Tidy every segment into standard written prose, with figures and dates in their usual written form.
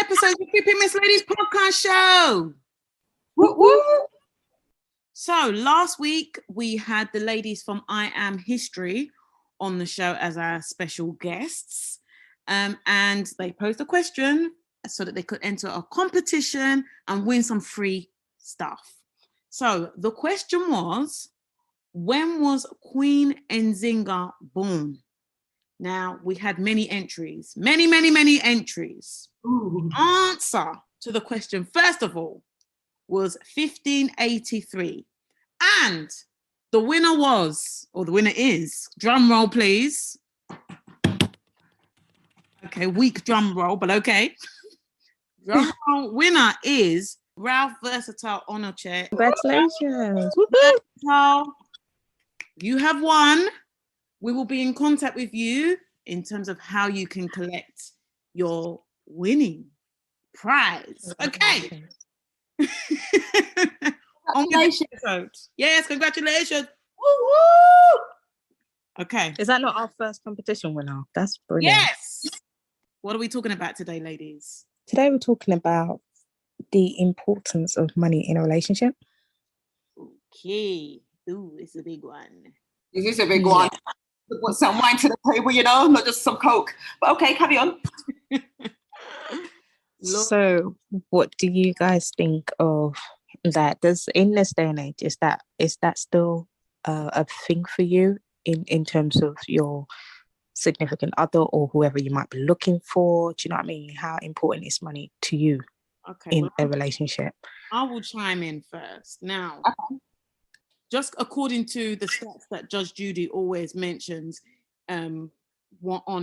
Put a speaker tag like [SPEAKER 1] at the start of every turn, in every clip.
[SPEAKER 1] episodes of Flipping Miss Ladies podcast show.
[SPEAKER 2] Woo woo.
[SPEAKER 1] So last week we had the ladies from I Am History on the show as our special guests, and they posed a question so that they could enter a competition and win some free stuff. So the question was, when was Queen Nzinga born? Now, we had many entries, many entries.
[SPEAKER 2] Ooh.
[SPEAKER 1] The answer to the question, first of all, was 1583. And the winner was, or the winner is, drum roll, please. Okay, weak drum roll, but okay. Drum roll winner is Ralph Versatile Honor Chair.
[SPEAKER 3] Congratulations.
[SPEAKER 1] Versatile, you have won. We will be in contact with you in terms of how you can collect your winning prize. Okay.
[SPEAKER 2] Congratulations.
[SPEAKER 1] Yes, congratulations.
[SPEAKER 2] Woo-woo!
[SPEAKER 1] Okay.
[SPEAKER 3] Is that not our first competition winner? That's brilliant.
[SPEAKER 1] Yes. What are we talking about today, ladies?
[SPEAKER 3] Today we're talking about the importance of money in a relationship.
[SPEAKER 1] Okay. Ooh, it's a big one.
[SPEAKER 2] This is a big one. Put some wine to the table, not just some Coke. But okay, carry on.
[SPEAKER 3] So what do you guys think of that? Does in this day and age, is that still a thing for you in terms of your significant other or whoever you might be looking for? Do you know what I mean? How important is money to you in a relationship?
[SPEAKER 1] I will chime in first. Now, just according to the stats that Judge Judy always mentions on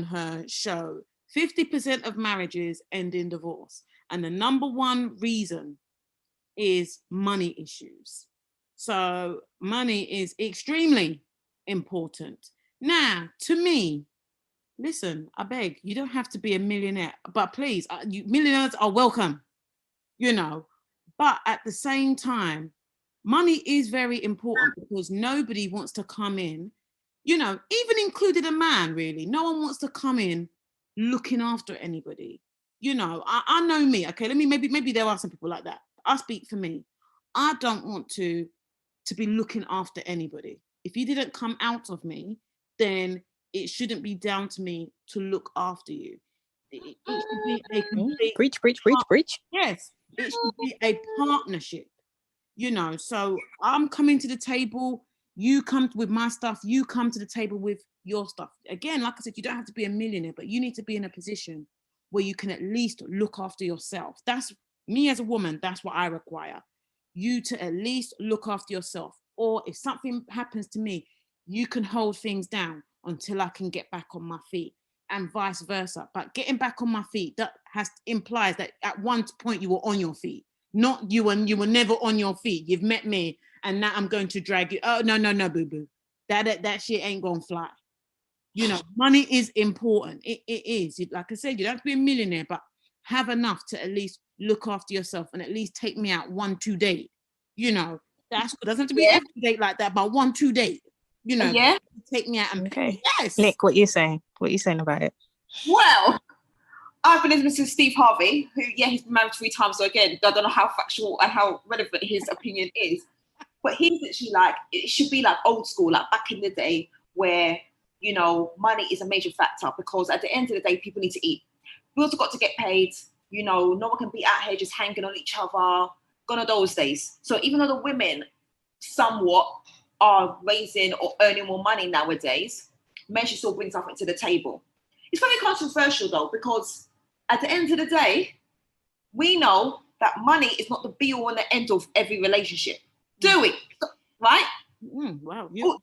[SPEAKER 1] her show, 50% of marriages end in divorce. And the number one reason is money issues. So money is extremely important. Now, to me, listen, I beg, you don't have to be a millionaire, but please, millionaires are welcome, but at the same time, money is very important because nobody wants to come in, even included a man, really. No one wants to come in looking after anybody. I know me. Okay, maybe there are some people like that. I speak for me. I don't want to be looking after anybody. If you didn't come out of me, then it shouldn't be down to me to look after you. It should be a complete
[SPEAKER 3] preach.
[SPEAKER 1] Yes, it should be a partnership. So I'm coming to the table, you come with my stuff, you come to the table with your stuff. Again, like I said, you don't have to be a millionaire, but you need to be in a position where you can at least look after yourself. That's me as a woman, that's what I require. You to at least look after yourself. Or if something happens to me, you can hold things down until I can get back on my feet, and vice versa. But getting back on my feet, that implies that at one point you were on your feet. Not you were never on your feet. You've met me and now I'm going to drag you. Oh, no, boo-boo. That shit ain't gonna fly. Money is important. It is. Like I said, you don't have to be a millionaire, but have enough to at least look after yourself and at least take me out 1-2 date. That's good. Doesn't have to be every date like that, but 1-2 date. Take me out and
[SPEAKER 3] okay.
[SPEAKER 1] Yes.
[SPEAKER 3] Nick, what are you saying? What are you saying about it?
[SPEAKER 2] Well, I've been listening to Steve Harvey, who, he's been married 3 times. So again, I don't know how factual and how relevant his opinion is. But he's literally like, it should be like old school, like back in the day where, money is a major factor because at the end of the day, people need to eat. We also got to get paid. No one can be out here just hanging on each other. Gone are those days. So even though the women somewhat are raising or earning more money nowadays, men should still bring something to the table. It's very controversial though, because at the end of the day, we know that money is not the be all and the end of every relationship. Do we? Right?
[SPEAKER 1] Wow.
[SPEAKER 2] You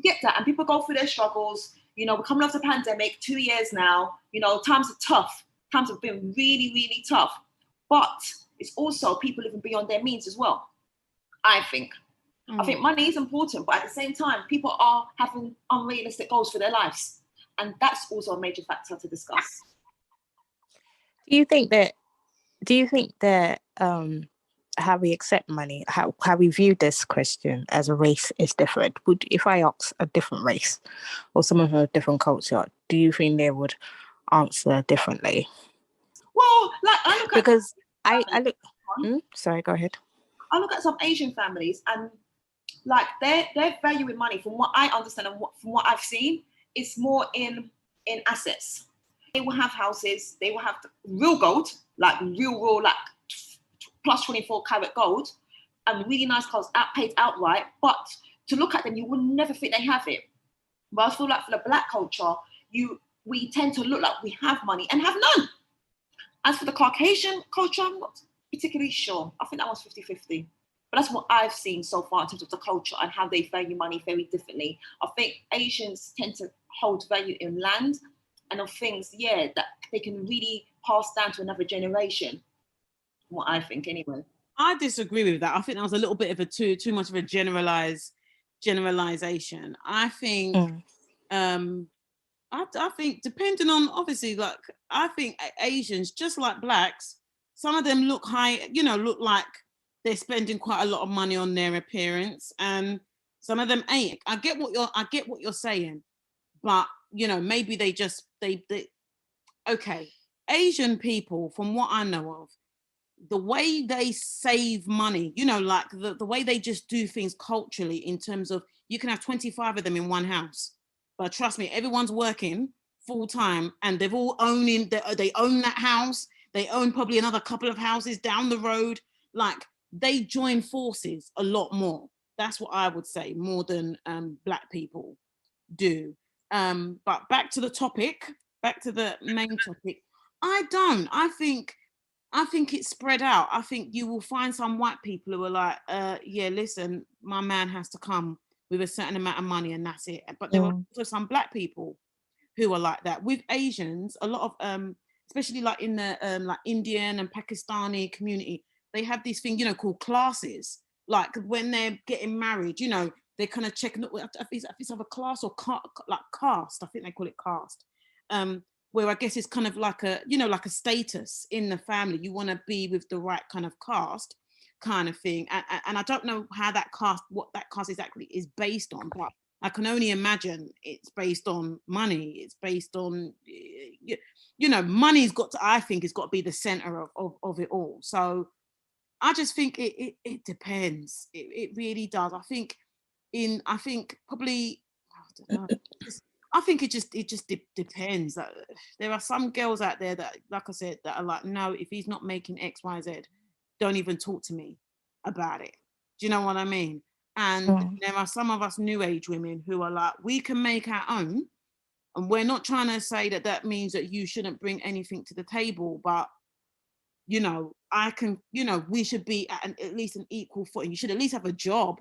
[SPEAKER 2] get that. And people go through their struggles. We're coming off the pandemic, 2 years now. Times are tough. Times have been really, really tough. But it's also people living beyond their means as well, I think. I think money is important, but at the same time, people are having unrealistic goals for their lives. And that's also a major factor to discuss.
[SPEAKER 3] Do you think that how we accept money, how we view this question as a race is different? If I ask a different race or someone from a different culture, do you think they would answer differently?
[SPEAKER 2] Well, like I look at
[SPEAKER 3] Because I look. Sorry, go ahead.
[SPEAKER 2] I look at some Asian families and like their value in money, from what I understand and from what I've seen, is more in assets. They will have houses, they will have real gold, like real like plus 24 karat gold, and really nice cars paid outright. But to look at them, you will never think they have it. But I feel like for the Black culture, we tend to look like we have money and have none. As for the Caucasian culture, I'm not particularly sure. I think that was 50-50. But that's what I've seen so far in terms of the culture and how they value money very differently. I think Asians tend to hold value in land and of things, that they can really pass down to another generation. What I think, anyway.
[SPEAKER 1] I disagree with that. I think that was a little bit of a too much of a generalization. I think, I think depending on, obviously, like I think Asians, just like Blacks, some of them look look like they're spending quite a lot of money on their appearance, and some of them ain't. I get what you're saying, but maybe they okay. Asian people, from what I know of, the way they save money, like the way they just do things culturally, in terms of you can have 25 of them in one house, but trust me, everyone's working full time and they've all they own that house. They own probably another couple of houses down the road. Like, they join forces a lot more. That's what I would say, more than Black people do. But back to the main topic. I think it's spread out. I think you will find some white people who are like, listen, my man has to come with a certain amount of money and that's it. But there are also some Black people who are like that. With Asians, a lot of, especially like in the like Indian and Pakistani community, they have these things, called classes. Like when they're getting married, they're kind of checking, I think it's either class or like caste. I think they call it caste. Where I guess it's kind of like like a status in the family. You want to be with the right kind of caste kind of thing. And I don't know what that caste exactly is based on, but I can only imagine it's based on money. It's based on, money's got to, I think, it's got to be the center of it all. So I just think it depends. It really does. I think probably, I don't know. I think it just depends. There are some girls out there that, like I said, that are like, no, if he's not making X, Y, Z, don't even talk to me about it. Do you know what I mean? And there are some of us new age women who are like, we can make our own. And we're not trying to say that means that you shouldn't bring anything to the table, but I can, we should be at least an equal footing. You should at least have a job.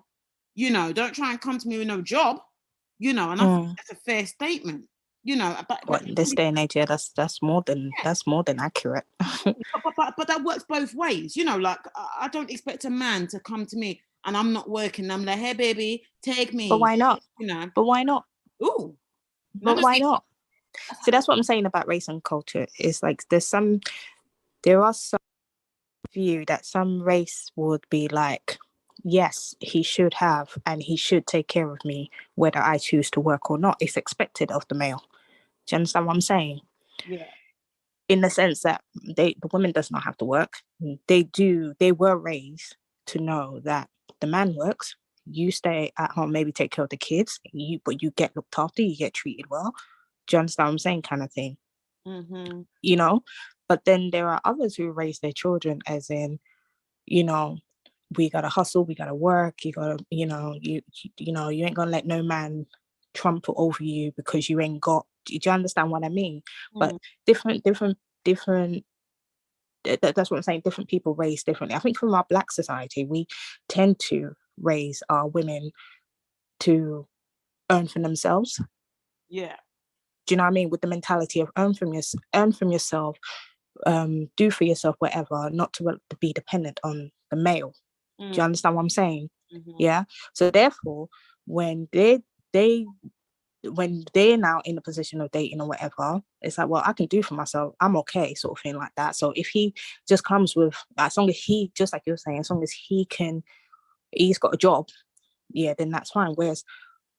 [SPEAKER 1] Don't try and come to me with no job. And I think that's a fair statement.
[SPEAKER 3] But in this day and age, that's more than accurate.
[SPEAKER 2] but that works both ways. Like I don't expect a man to come to me and I'm not working. I'm like, hey baby, take me.
[SPEAKER 3] But why not? But why not?
[SPEAKER 2] Ooh.
[SPEAKER 3] But why not? So that's what I'm saying about race and culture. It's like there are some view that some race would be like, yes, he should have and he should take care of me whether I choose to work or not. It's expected of the male. Do you understand what I'm saying?
[SPEAKER 2] Yeah.
[SPEAKER 3] In the sense that the woman does not have to work. They were raised to know that the man works, you stay at home, maybe take care of the kids, but you get looked after, you get treated well. Do you understand what I'm saying, kind of thing?
[SPEAKER 2] Mm-hmm.
[SPEAKER 3] But then there are others who raise their children as in, we gotta hustle, we gotta work, you gotta, you ain't gonna let no man trample over you because you ain't got. Do you understand what I mean? But different. That's what I'm saying. Different people raised differently. I think from our Black society, we tend to raise our women to earn for themselves.
[SPEAKER 2] Yeah.
[SPEAKER 3] Do you know what I mean? With the mentality of earn from yourself, do for yourself, whatever, not to be dependent on the male. Do you understand what I'm saying?
[SPEAKER 2] Mm-hmm.
[SPEAKER 3] Yeah. So therefore, when when they're now in the position of dating or whatever, it's like, well, I can do for myself. I'm okay, sort of thing like that. So if he just comes with, as long as he, just like you're saying, as long as he's got a job, yeah, then that's fine. Whereas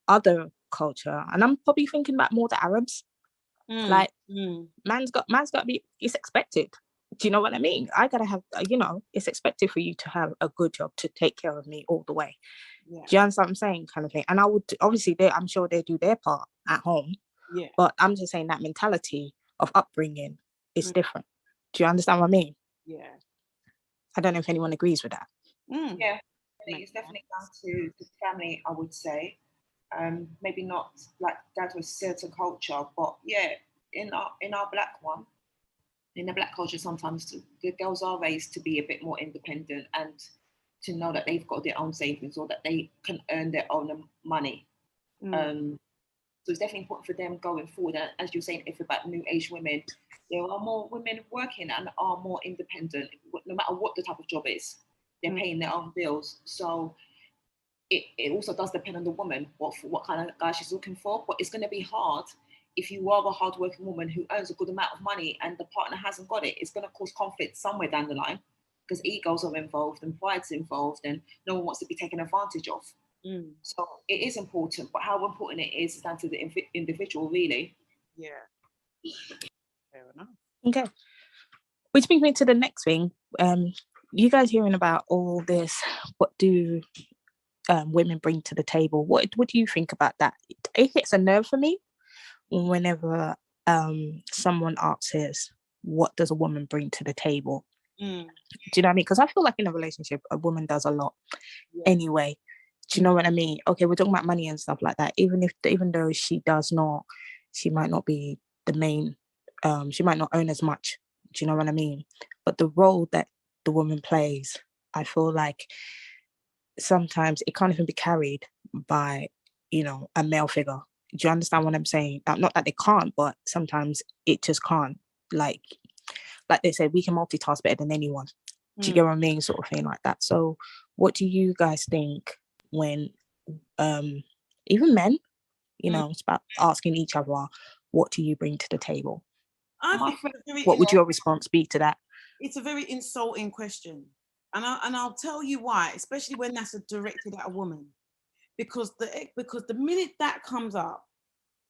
[SPEAKER 3] other culture, and I'm probably thinking about more the Arabs, like man's got to be, it's expected. Do you know what I mean? I gotta have, it's expected for you to have a good job to take care of me all the way.
[SPEAKER 1] Yeah.
[SPEAKER 3] Do you understand what I'm saying? Kind of thing. And I would obviously, I'm sure they do their part at home.
[SPEAKER 1] Yeah.
[SPEAKER 3] But I'm just saying that mentality of upbringing is different. Do you understand what I mean?
[SPEAKER 1] Yeah.
[SPEAKER 3] I don't know if anyone agrees with that.
[SPEAKER 2] Yeah, it's definitely down to the family, I would say. Maybe not like down to a certain culture, but yeah, in our black one, in the black culture, sometimes the girls are raised to be a bit more independent and to know that they've got their own savings or that they can earn their own money. So it's definitely important for them going forward. And as you're saying, if about new age women, there are more women working and are more independent, no matter what the type of job is. They're paying their own bills. So it also does depend on the woman, what kind of guy she's looking for. But it's going to be hard if you are a hardworking woman who earns a good amount of money and the partner hasn't got it. It's going to cause conflict somewhere down the line because egos are involved and pride's involved and no one wants to be taken advantage of. So it is important, but how important it is down to the individual, really.
[SPEAKER 1] Yeah. Fair enough.
[SPEAKER 3] Okay. Which brings me to the next thing. You guys hearing about all this? What do women bring to the table? What do you think about that? It hits a nerve for me whenever someone asks, "What does a woman bring to the table?" Do you know what I mean? Because I feel like in a relationship, a woman does a lot anyway. Do you know what I mean? Okay, we're talking about money and stuff like that. Even though she might not be the main, she might not earn as much. Do you know what I mean? But the role that the woman plays, I feel like sometimes it can't even be carried by, a male figure. Do you understand what I'm saying? Not that they can't, but sometimes it just can't. Like they say, we can multitask better than anyone. Do you get what I mean? Sort of thing like that. So what do you guys think when even men, it's about asking each other, what do you bring to the table? What would your response be to that?
[SPEAKER 1] It's a very insulting question. And I'll tell you why, especially when that's directed at a woman. Because the minute that comes up,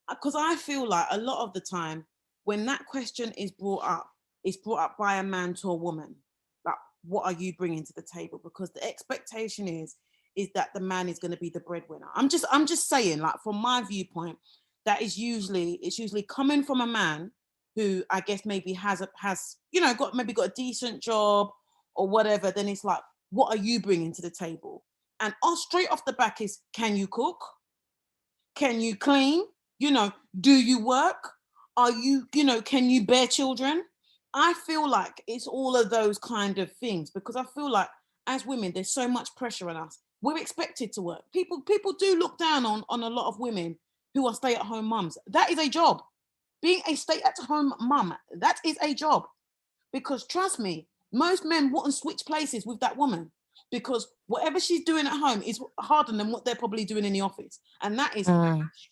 [SPEAKER 1] because I feel like a lot of the time when that question is brought up, it's brought up by a man to a woman. Like, what are you bringing to the table? Because the expectation is that the man is going to be the breadwinner. I'm just saying, like, from my viewpoint, it's usually coming from a man who I guess maybe has got a decent job or whatever. Then it's like, what are you bringing to the table? And straight off the back is, can you cook? Can you clean? Do you work? Are you, can you bear children? I feel like it's all of those kind of things, because I feel like as women, there's so much pressure on us. We're expected to work. People do look down on a lot of women who are stay-at-home mums. That is a job. Being a stay-at-home mum, that is a job. Because trust me, most men wouldn't switch places with that woman, because whatever she's doing at home is harder than what they're probably doing in the office. And that is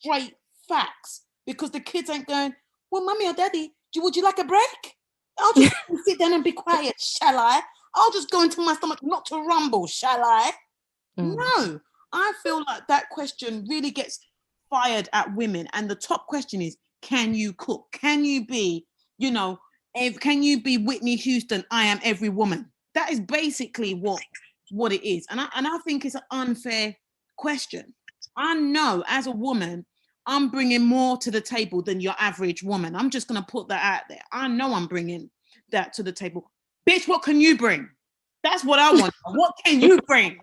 [SPEAKER 1] straight facts, because the kids ain't going, well, mummy or daddy, would you like a break? I'll just sit down and be quiet, shall I? I'll just go into my stomach not to rumble, shall I? No, I feel like that question really gets fired at women. And the top question is, can you cook? Can you be, can you be Whitney Houston? I am every woman. That is basically what it is. And I think it's an unfair question. I know as a woman, I'm bringing more to the table than your average woman. I'm just going to put that out there. I know I'm bringing that to the table. Bitch, what can you bring? That's what I want. What can you bring?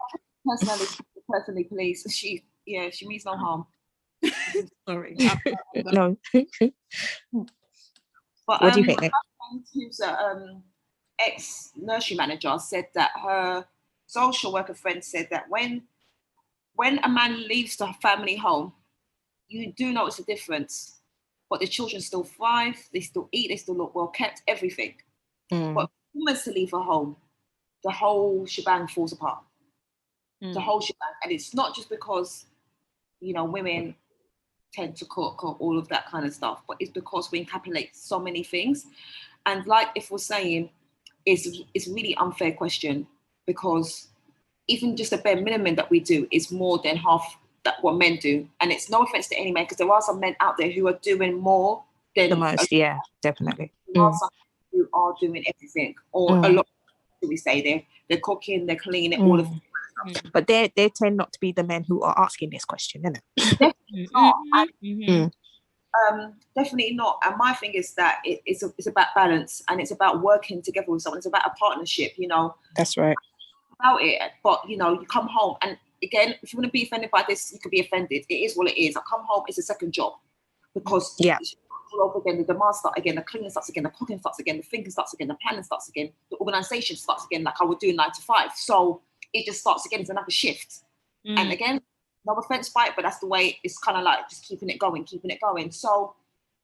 [SPEAKER 2] Personally, please. She means no harm.
[SPEAKER 1] Sorry.
[SPEAKER 3] No.
[SPEAKER 2] But
[SPEAKER 3] what do you think?
[SPEAKER 2] My friend, who's an ex-nursery manager, said that her social worker friend said that when a man leaves the family home, you do notice a difference. But the children still thrive, they still eat, they still look well kept, everything. But a woman to leave her home, the whole shebang falls apart. The whole shebang. And it's not just because, women tend to cook or all of that kind of stuff, but it's because we encapsulate so many things. And like if we're saying, it's a really unfair question, because even just the bare minimum that we do is more than half that what men do. And it's no offense to any men, because there are some men out there who are doing more than
[SPEAKER 3] the most. Yeah, definitely.
[SPEAKER 2] There are some who are doing everything, or a lot, do we say, they're cooking, they're cleaning, all of that.
[SPEAKER 3] But they tend not to be the men who are asking this question, isn't it?
[SPEAKER 2] Definitely not. Definitely not. And my thing is that it's about balance, and it's about working together with someone. It's about a partnership, you know.
[SPEAKER 3] That's right.
[SPEAKER 2] About it, but you know, you come home, and again, if you want to be offended by this, you could be offended. It is what it is. I come home, it's a second job, because all over again, the demand starts again, the cleaning starts again, the cooking starts again, the thinking starts again, the planning starts again, the organization starts again, like I would do 9 to 5. So it just starts again. It's another shift. And again, no offense by it, but that's the way. It's kind of like just keeping it going. So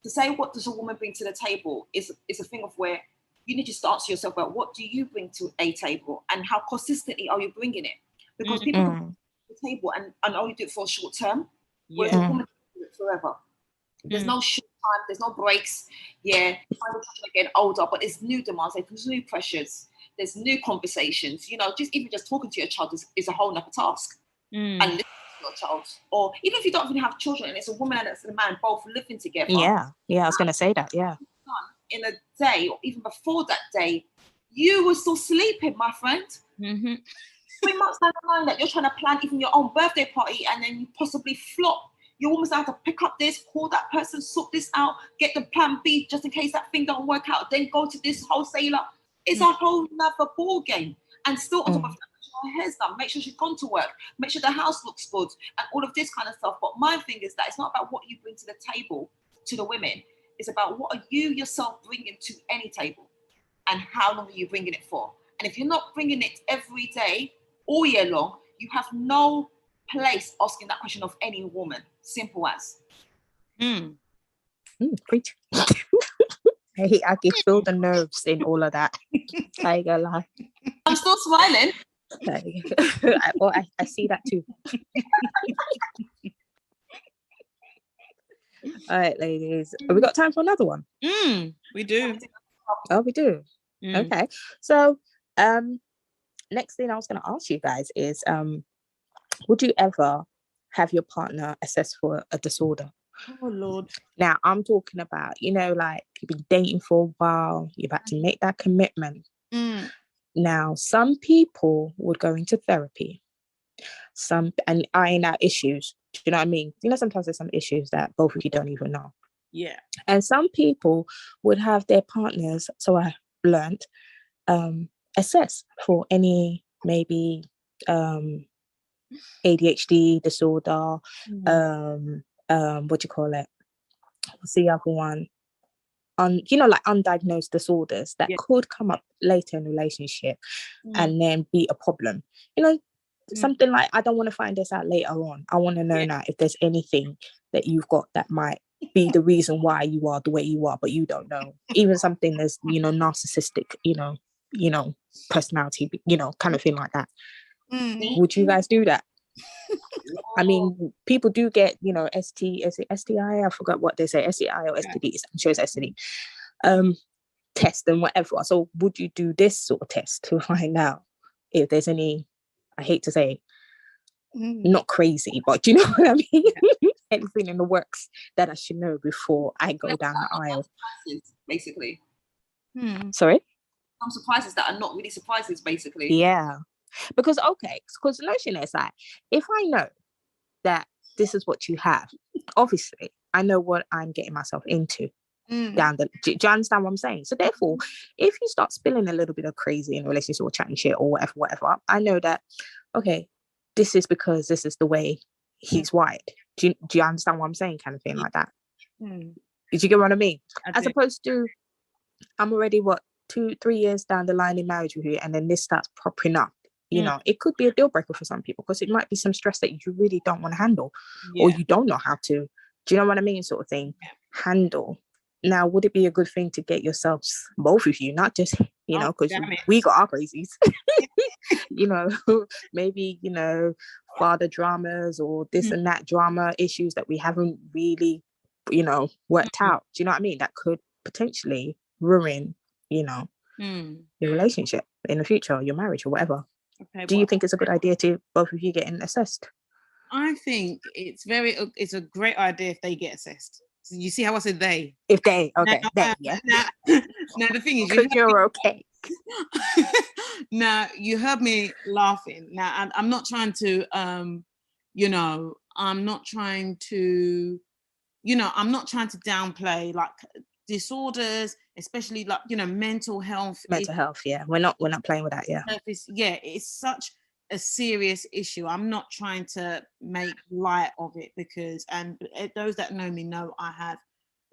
[SPEAKER 2] to say what does a woman bring to the table is a thing of where you need to answer yourself about what do you bring to a table, and how consistently are you bringing it? Because people can bring to the table and only do it for a short term, whereas a woman can do it forever. There's no short time, there's no breaks. Yeah, children are getting older, but there's new demands, there's new pressures, there's new conversations. You know, even just talking to your child is a whole nother task. And listening to your child, or even if you don't even have children, and it's a woman and it's a man both living together.
[SPEAKER 3] Yeah, I was gonna say that. Yeah.
[SPEAKER 2] In a day, or even before that day, you were still sleeping, my friend. 3 months down the line, that you're trying to plan even your own birthday party, and then you possibly flop. You almost have to pick up this, call that person, sort this out, get the plan B just in case that thing don't work out, then go to this wholesaler. It's a whole nother ball game. And still on top of that, make sure her hair's done, make sure she's gone to work, make sure the house looks good, and all of this kind of stuff. But my thing is that it's not about what you bring to the table to the women. It's about what are you yourself bringing to any table, and how long are you bringing it for? And if you're not bringing it every day, all year long, you have no place asking that question of any woman. Simple as.
[SPEAKER 3] Preach. I can feel the nerves in all of that. I ain't gonna lie.
[SPEAKER 2] I'm still smiling.
[SPEAKER 3] I see that too. All right, ladies. Have we got time for another one?
[SPEAKER 1] We do.
[SPEAKER 3] Oh, we do. Okay. So, next thing I was going to ask you guys is, would you ever have your partner assessed for a disorder?
[SPEAKER 1] Oh Lord.
[SPEAKER 3] Now I'm talking about, you know, like you've been dating for a while, you're about to make that commitment. Now, some people would go into therapy, and iron out issues. Do you know what I mean? You know, sometimes there's some issues that both of you don't even know.
[SPEAKER 1] Yeah. And
[SPEAKER 3] some people would have their partners, so I learned, assess for any maybe ADHD disorder, what do you call it? What's the other one? You know, like undiagnosed disorders that could come up later in a relationship and then be a problem. You know, something like, I don't want to find this out later on. I want to know now if there's anything that you've got that might be the reason why you are the way you are, but you don't know. Even something that's, you know, narcissistic, you know, personality, you know, kind of thing like that. Would you guys do that? I mean, people do get, you know, is it STI? I forgot what they say, STI or STDs. I'm sure it's STD. Test and whatever. So would you do this sort of test to find out if there's any, I hate to say, not crazy, but do you know what I mean? Anything in the works that I should know before I go down the aisle?
[SPEAKER 2] Basically.
[SPEAKER 3] Sorry?
[SPEAKER 2] Some surprises that are not really surprises, basically.
[SPEAKER 3] Yeah. Because the notion is like, if I know that this is what you have, obviously I know what I'm getting myself into down the. Do you understand what I'm saying? So therefore, if you start spilling a little bit of crazy in a relationship or chatting shit or whatever, I know that, okay, this is because this is the way he's wired. Do you understand what I'm saying? Kind of thing like that. Did you get what I mean? As opposed to, I'm already 2-3 years down the line in marriage with you, and then this starts popping up. You know, it could be a deal breaker for some people because it might be some stress that you really don't want to handle or you don't know how to, do you know what I mean, sort of thing, handle. Now, would it be a good thing to get yourselves, both of you, not just, you know, because we got our crazies, you know, maybe, you know, father dramas or this and that drama issues that we haven't really, you know, worked out. Do you know what I mean? That could potentially ruin, you know, your relationship in the future, your marriage or whatever. Okay, do you think it's a good idea to both of you getting assessed?
[SPEAKER 1] I think it's a great idea if they get assessed. So you see how I said they?
[SPEAKER 3] If they, okay,
[SPEAKER 1] now,
[SPEAKER 3] they, yeah.
[SPEAKER 1] Now the thing is,
[SPEAKER 3] because you're okay.
[SPEAKER 1] Now you heard me laughing. Now I'm not trying to, I'm not trying to, I'm not trying to downplay like disorders, especially like mental health.
[SPEAKER 3] Mental health, yeah. We're not playing with that, yeah.
[SPEAKER 1] It's such a serious issue. I'm not trying to make light of it because, and those that know me know I have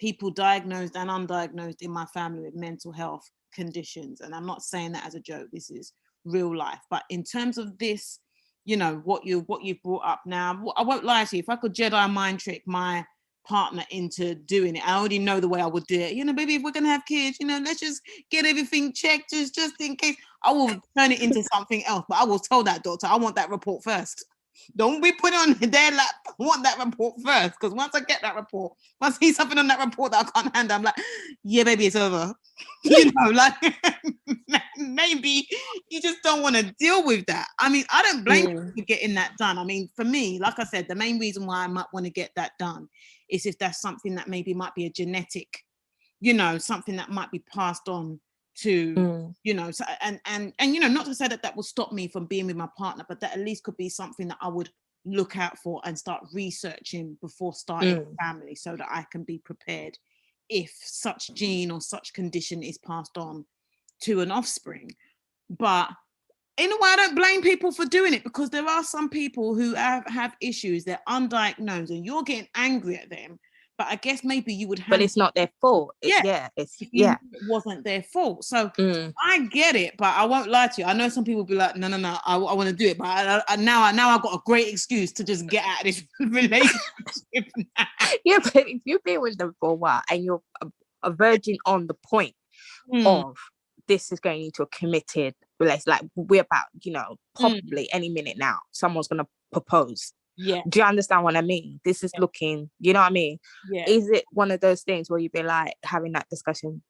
[SPEAKER 1] people diagnosed and undiagnosed in my family with mental health conditions, and I'm not saying that as a joke. This is real life. But in terms of this, what you've brought up now, I won't lie to you. If I could Jedi mind trick my partner into doing it, I already know the way I would do it. Baby, if we're gonna have kids, let's just get everything checked just in case. I will turn it into something else, but I will tell that doctor I want that report first. Don't be put on their lap. I want that report first, because once I get that report, once I see something on that report that I can't handle, I'm like, yeah, baby, it's over. Like maybe you just don't want to deal with that. I mean, I don't blame you for getting that done. I mean, for me, like I said, the main reason why I might want to get that done is if that's something that maybe might be a genetic, something that might be passed on to, so, and not to say that will stop me from being with my partner, but that at least could be something that I would look out for and start researching before starting a family, so that I can be prepared if such gene or such condition is passed on to an offspring. But in a way, I don't blame people for doing it, because there are some people who have issues, they're undiagnosed, and you're getting angry at them. But I guess maybe you would have.
[SPEAKER 3] But it's not their fault. It
[SPEAKER 1] wasn't their fault. So I get it, but I won't lie to you. I know some people will be like, no, I want to do it, but now I've got a great excuse to just get out of this relationship.
[SPEAKER 3] Yeah, but if you've been with them for a while and you're verging on the point of this is going into a committed relationship, like we're about, probably any minute now, someone's going to propose.
[SPEAKER 1] Yeah.
[SPEAKER 3] Do you understand what I mean? This is looking, you know what I mean?
[SPEAKER 1] Yeah.
[SPEAKER 3] Is it one of those things where you'd be like having that discussion,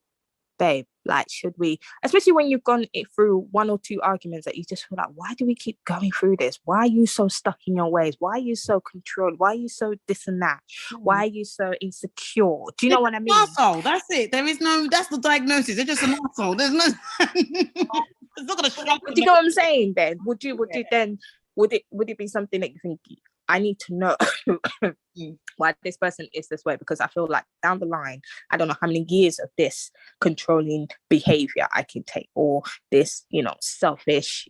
[SPEAKER 3] babe, like, should we, especially when you've gone it through one or two arguments that you just feel like, why do we keep going through this? Why are you so stuck in your ways? Why are you so controlled? Why are you so this and that? Why are you so insecure? Do you know what I mean?
[SPEAKER 1] Arsehole, that's it. That's the diagnosis. They're just an arsehole. There's no it's not gonna shock.
[SPEAKER 3] Do you know what I'm saying then? Would it be something that you think, I need to know why this person is this way? Because I feel like down the line, I don't know how many years of this controlling behavior I can take, or this, selfish,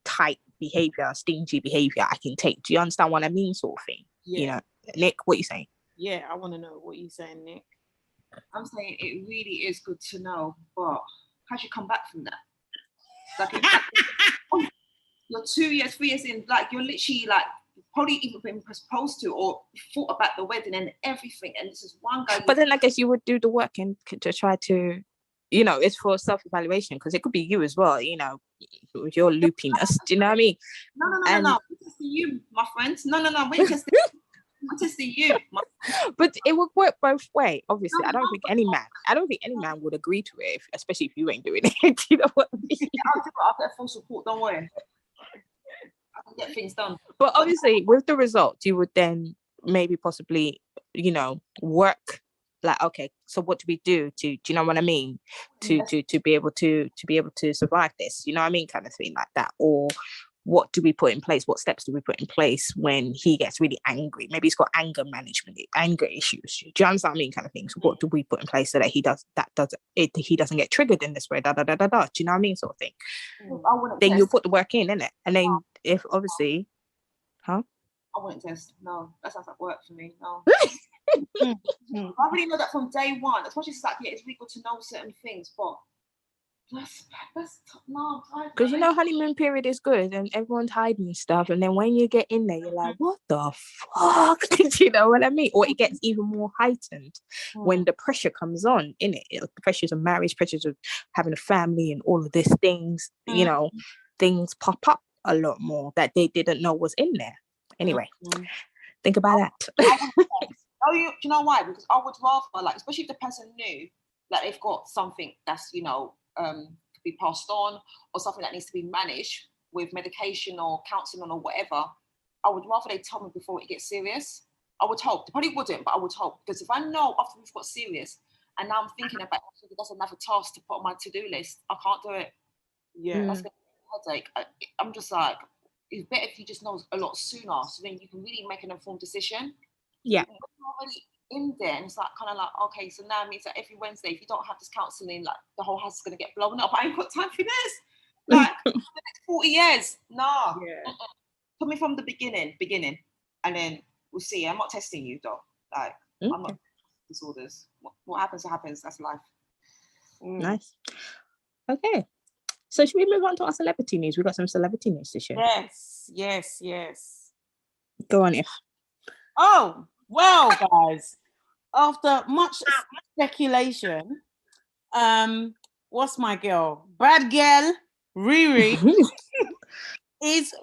[SPEAKER 3] tight behavior, stingy behavior I can take. Do you understand what I mean, sort of thing?
[SPEAKER 1] Yeah.
[SPEAKER 3] Nick, what are you saying?
[SPEAKER 1] Yeah, I want to know what you're saying, Nick.
[SPEAKER 2] I'm saying it really is good to know, but how do you come back from that? Like, you're 2 years, 3 years in, like, you're literally like probably even been proposed to or thought about the wedding and everything, and this is one guy.
[SPEAKER 3] But then I guess you would do the work and to try to, it's for self-evaluation, because it could be you as well, your loopiness. Do you know what I mean?
[SPEAKER 2] No. We're testing you, my friends. No. We're testing you.
[SPEAKER 3] But it would work both ways. Obviously, I don't think any man would agree to it, especially if you ain't doing it. Do you know what I mean?
[SPEAKER 2] I'll do it. I'll get full support. Don't worry. I can get things done.
[SPEAKER 3] But obviously, with the results, you would then maybe possibly, work like, okay, so what do we do do you know what I mean? To be able to survive this, you know what I mean, kind of thing like that. Or what do we put in place? What steps do we put in place when he gets really angry? Maybe he's got anger issues. Do you understand what I mean, kind of thing? So what do we put in place so that he doesn't get triggered in this way? Do you know what I mean, sort of thing? Then you put the work in, innit? And then if obviously,
[SPEAKER 2] I wouldn't test. No, that sounds like work for me. No. I really know that from day one. As much as it's like, it's really good to know certain things, but that's no.
[SPEAKER 3] Because honeymoon period is good and everyone's hiding stuff, and then when you get in there, you're like, what the fuck? Do you know what I mean? Or it gets even more heightened when the pressure comes on, innit? The pressures of marriage, pressures of having a family, and all of these things. Things pop up a lot more that they didn't know was in there. Anyway, think about that.
[SPEAKER 2] Do you know why? Because I would rather, like, especially if the person knew that they've got something that's, to be passed on, or something that needs to be managed with medication or counselling or whatever, I would rather they tell me before it gets serious. I would hope. They probably wouldn't, but I would hope. Because if I know after we've got serious And now I'm thinking about that's another task to put on my to-do list. I can't do it.
[SPEAKER 1] Yeah.
[SPEAKER 2] That's going to be a headache. I'm just like, it's better if you just know a lot sooner, so then you can really make an informed decision.
[SPEAKER 3] Yeah.
[SPEAKER 2] When you're already in there, and it's like kind of like, okay, so now it means that every Wednesday, if you don't have this counselling, like the whole house is going to get blown up. I ain't got time for this. Like for the next 40 years, nah.
[SPEAKER 1] Yeah.
[SPEAKER 2] Coming from the beginning, and then we'll see. I'm not testing you, though. Like I'm not disorders. What happens, happens. That's life.
[SPEAKER 3] Nice. Okay. So should we move on to our celebrity news? We've got some celebrity news to share.
[SPEAKER 1] Yes.
[SPEAKER 3] Go on, If.
[SPEAKER 1] Oh, well, guys, after much speculation, what's my girl? Bad girl, Riri, is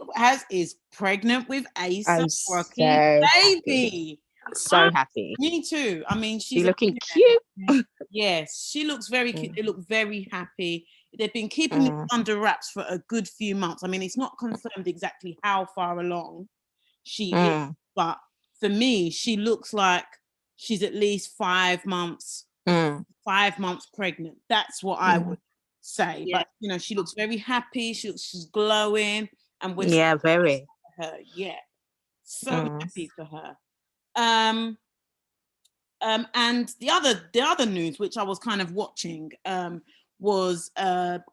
[SPEAKER 1] pregnant with A$AP Rocky's baby.
[SPEAKER 3] So happy.
[SPEAKER 1] Me too. I mean, she's
[SPEAKER 3] looking cute.
[SPEAKER 1] Yes, she looks very cute. They look very happy. They've been keeping it under wraps for a good few months. I mean, it's not confirmed exactly how far along she is, but for me, she looks like she's at least 5 months, 5 months pregnant. That's what I would say. Yeah. But you know, she looks very happy. She's glowing, and we're
[SPEAKER 3] very
[SPEAKER 1] for her. Yeah, so happy for her. And the other news, which I was kind of watching, was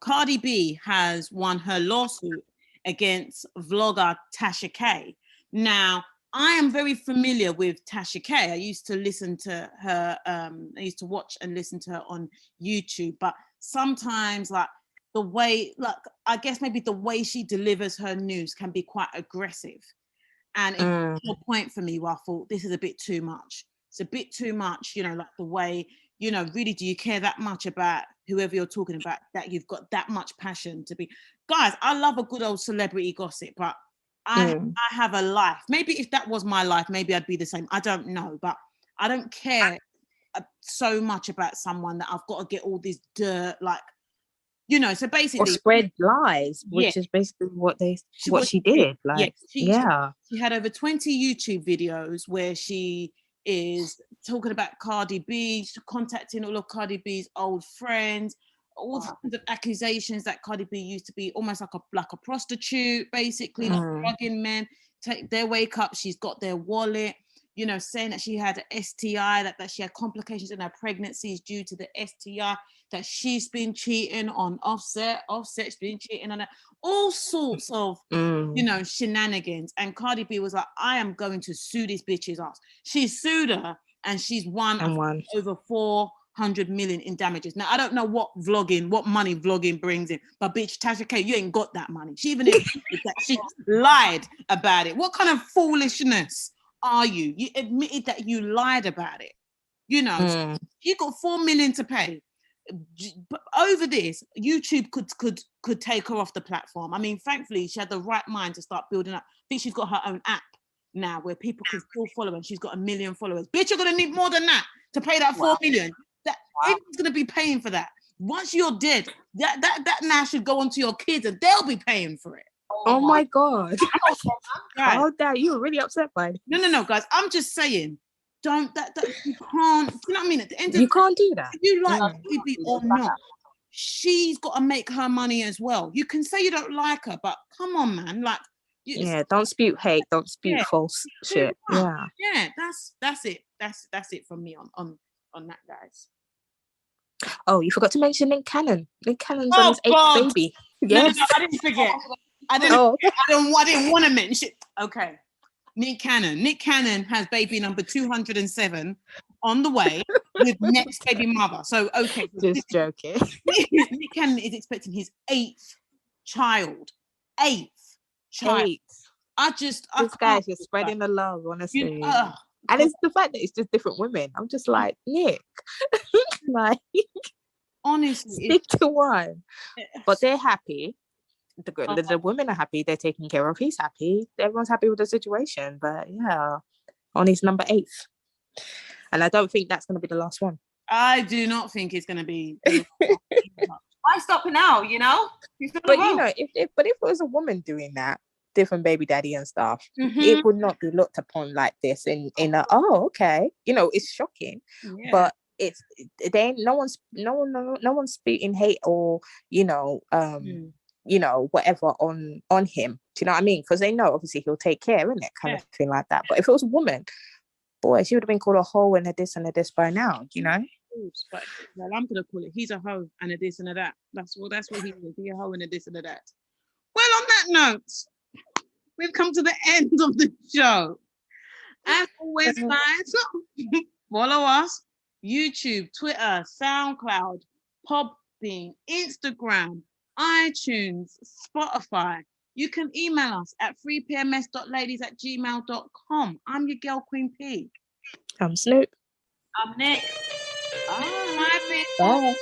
[SPEAKER 1] Cardi B has won her lawsuit against vlogger Tasha K. Now, I am very familiar with Tasha K. I used to listen to her, I used to watch and listen to her on YouTube, but sometimes like the way, like I guess maybe the way she delivers her news can be quite aggressive. And it's a point for me where I thought this is a bit too much. It's a bit too much, you know, like the way, you know, really, do you care that much about whoever you're talking about, that you've got that much passion to be? Guys, I love a good old celebrity gossip, but I have a life. Maybe if that was my life, maybe I'd be the same. I don't know, but I don't care so much about someone that I've got to get all this dirt, like, you know, so basically,
[SPEAKER 3] or spread lies, which is basically what she did. Like, she had
[SPEAKER 1] over 20 YouTube videos where she is talking about Cardi B, contacting all of Cardi B's old friends, all kinds of accusations that Cardi B used to be almost like a prostitute, basically, like drugging men. Take their wake up, she's got their wallet, you know, saying that she had an STI, that she had complications in her pregnancies due to the STI, that she's been cheating on Offset's been cheating on her, all sorts of, you know, shenanigans. And Cardi B was like, I am going to sue this bitch's ass. She sued her and she's won over 400 million in damages. Now, I don't know what money vlogging brings in, but bitch, Tasha K, you ain't got that money. She even admitted that she lied about it. What kind of foolishness are you? You admitted that you lied about it. You know, so you got 4 million to pay. But over this, YouTube could take her off the platform. I mean, thankfully, she had the right mind to start building up. I think she's got her own app now where people can still follow her, and she's got 1 million followers. Bitch, you're gonna need more than that to pay that 4 million. Everyone's gonna be paying for that. Once you're dead, that now should go on to your kids, and they'll be paying for it.
[SPEAKER 3] Oh my God. Oh, that you were really upset by it.
[SPEAKER 1] No, guys. I'm just saying, don't that you can't. You know what I mean? At the end of
[SPEAKER 3] you can't do that.
[SPEAKER 1] If you like baby or not, she's got to make her money as well. You can say you don't like her, but come on, man. Like,
[SPEAKER 3] don't spew hate. Don't spew false shit.
[SPEAKER 1] Yeah, that's it. That's it from me on that, guys.
[SPEAKER 3] Oh, you forgot to mention Nick Cannon. Nick Cannon's on his 8th baby.
[SPEAKER 1] Yes. No, I didn't forget. I didn't want to mention. Okay. Nick Cannon has baby number 207 on the way with next baby mother. So, okay.
[SPEAKER 3] Just joking.
[SPEAKER 1] Nick Cannon is expecting his 8th child. 8th child. This
[SPEAKER 3] guy's just spreading the love, honestly. And it's the fact that it's just different women. I'm just like, Nick, like,
[SPEAKER 1] honestly,
[SPEAKER 3] stick to one. But they're happy. The women are happy. They're taken care of. He's happy. Everyone's happy with the situation. But yeah, on his number 8th. And I don't think that's going to be the last one.
[SPEAKER 1] I do not think it's going to be.
[SPEAKER 2] Why stop now, you know?
[SPEAKER 3] But you know, if it was a woman doing that, different baby daddy and stuff, it would not be looked upon like this in a, okay. You know, it's shocking. Yeah. But it's they ain't no one's spewing hate or whatever on him. Do you know what I mean? Because they know obviously he'll take care, innit? Kind of thing like that. But if it was a woman, boy, she would have been called a hoe and a this and a this by now, you know?
[SPEAKER 1] But well, I'm gonna call it, he's a hoe and a this and a that. That's what he is. He's a hoe and a this and a that. Well, on that note, we've come to the end of the show. As always, guys, follow us, YouTube, Twitter, SoundCloud, Podbean, Instagram, iTunes, Spotify. You can email us at freepms.ladies@gmail.com. I'm your girl, Queen P.
[SPEAKER 3] I'm Snoop.
[SPEAKER 2] I'm Nick.
[SPEAKER 1] Bye.
[SPEAKER 3] Bye.